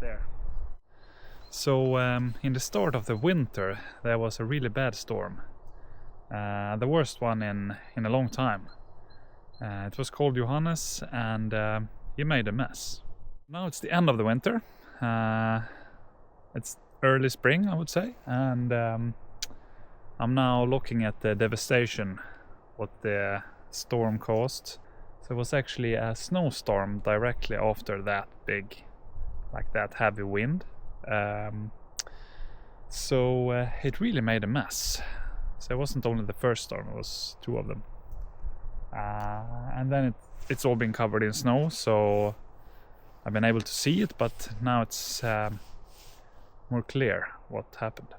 there. So in the start of the winter there was a really bad storm. The worst one in a long time. It was called Johannes, and he made a mess. Now it's the end of the winter. It's early spring, I would say, and I'm now looking at the devastation what the storm caused. So it was actually a snowstorm directly after that big, like that heavy wind. So it really made a mess. So it wasn't only the first storm, it was two of them. And then it's all been covered in snow, so I've been able to see it, but now it's more clear what happened.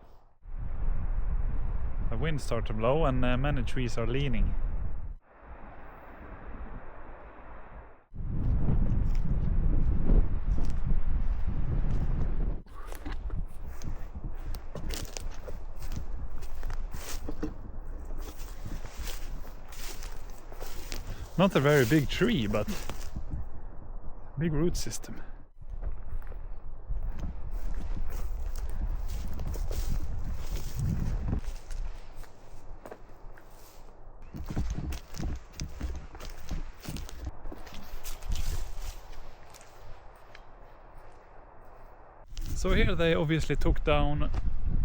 The wind started to blow and many trees are leaning. Not a very big tree, but big root system. So here they obviously took down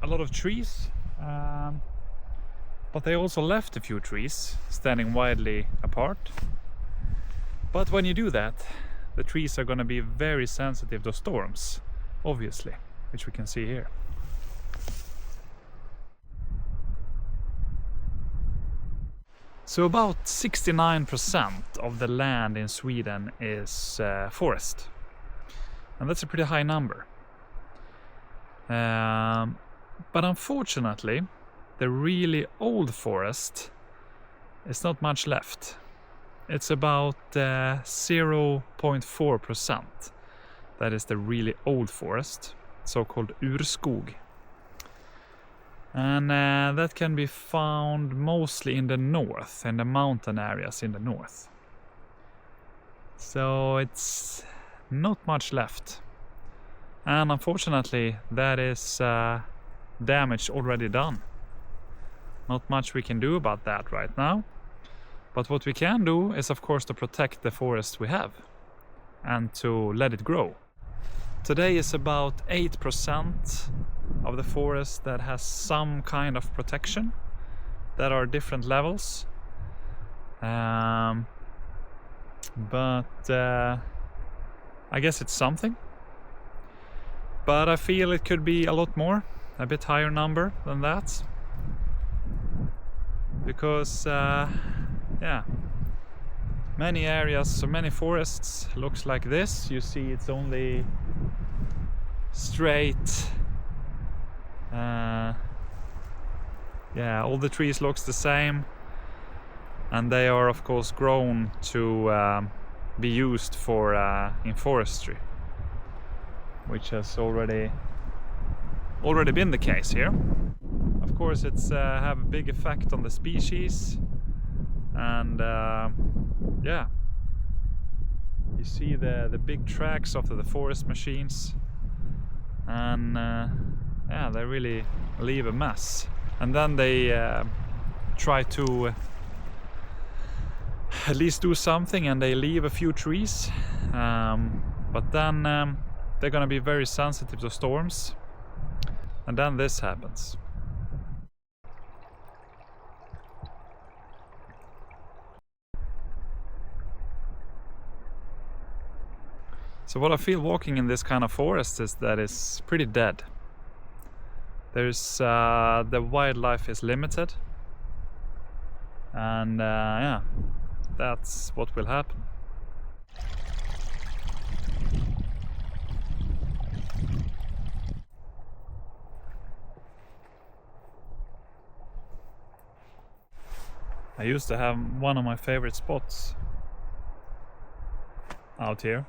a lot of trees, but they also left a few trees standing widely apart. But when you do that, the trees are going to be very sensitive to storms, obviously, which we can see here. So about 69% of the land in Sweden is forest, and that's a pretty high number. But unfortunately, the really old forest is not much left. It's about 0.4%. That is the really old forest, so-called urskog. And that can be found mostly in the north, in the mountain areas in the north. So it's not much left. And unfortunately, that is damage already done. Not much we can do about that right now. But what we can do is, of course, to protect the forest we have and to let it grow. Today is about 8% of the forest that has some kind of protection. That are different levels. But I guess it's something. But I feel it could be a lot more, a bit higher number than that. Because, yeah, many areas, so many forests looks like this. You see it's only straight. Yeah, all the trees looks the same. And they are of course grown to be used for in forestry. Which has already been the case here. Of course, it's have a big effect on the species, and yeah, you see the big tracks of the forest machines, and yeah, they really leave a mess. And then they try to at least do something, and they leave a few trees, but then they're gonna be very sensitive to storms, and then this happens. So what I feel walking in this kind of forest is that it's pretty dead. There's the wildlife is limited, and yeah, that's what will happen. I used to have one of my favorite spots out here.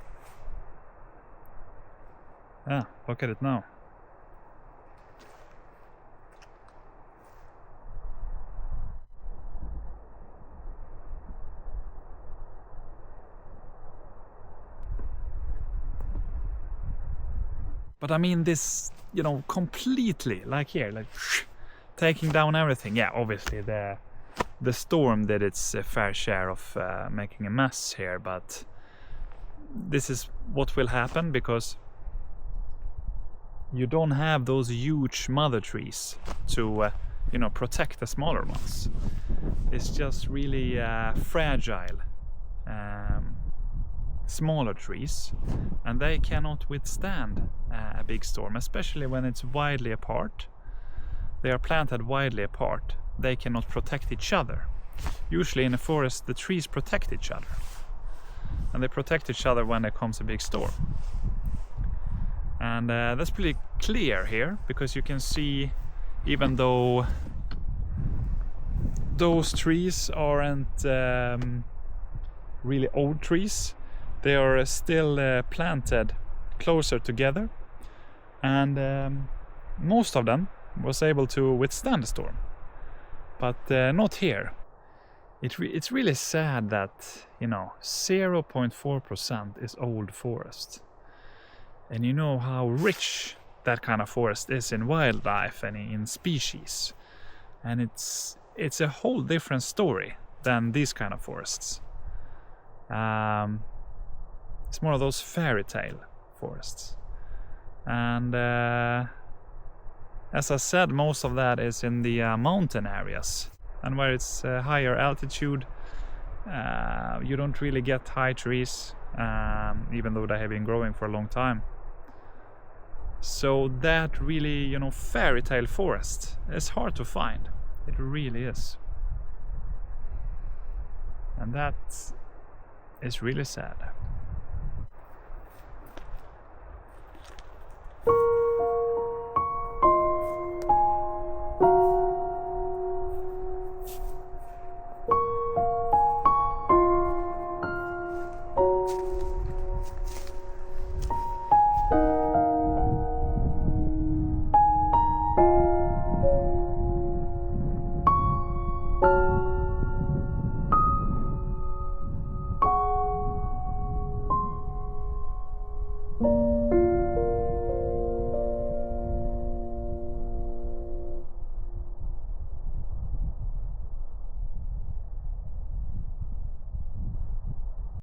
Yeah, look at it now. But I mean this, completely, like here, like taking down everything. Yeah, obviously the storm did its fair share of making a mess here, but this is what will happen because you don't have those huge mother trees to protect the smaller ones. It's just really fragile smaller trees, and they cannot withstand a big storm, especially when it's widely apart. They are planted widely apart. They cannot protect each other. Usually in a forest the trees protect each other, and they protect each other when there comes a big storm. And that's pretty clear here, because you can see, even though those trees aren't really old trees, they are still planted closer together, and most of them was able to withstand the storm, but not here. It's really sad that 0.4% is old forest, and you know how rich that kind of forest is in wildlife and in species, and it's a whole different story than these kind of forests. It's more of those fairy tale forests, and as I said, most of that is in the mountain areas, and where it's higher altitude, you don't really get high trees, even though they have been growing for a long time. So that really, fairy tale forest is hard to find. It really is. And that is really sad.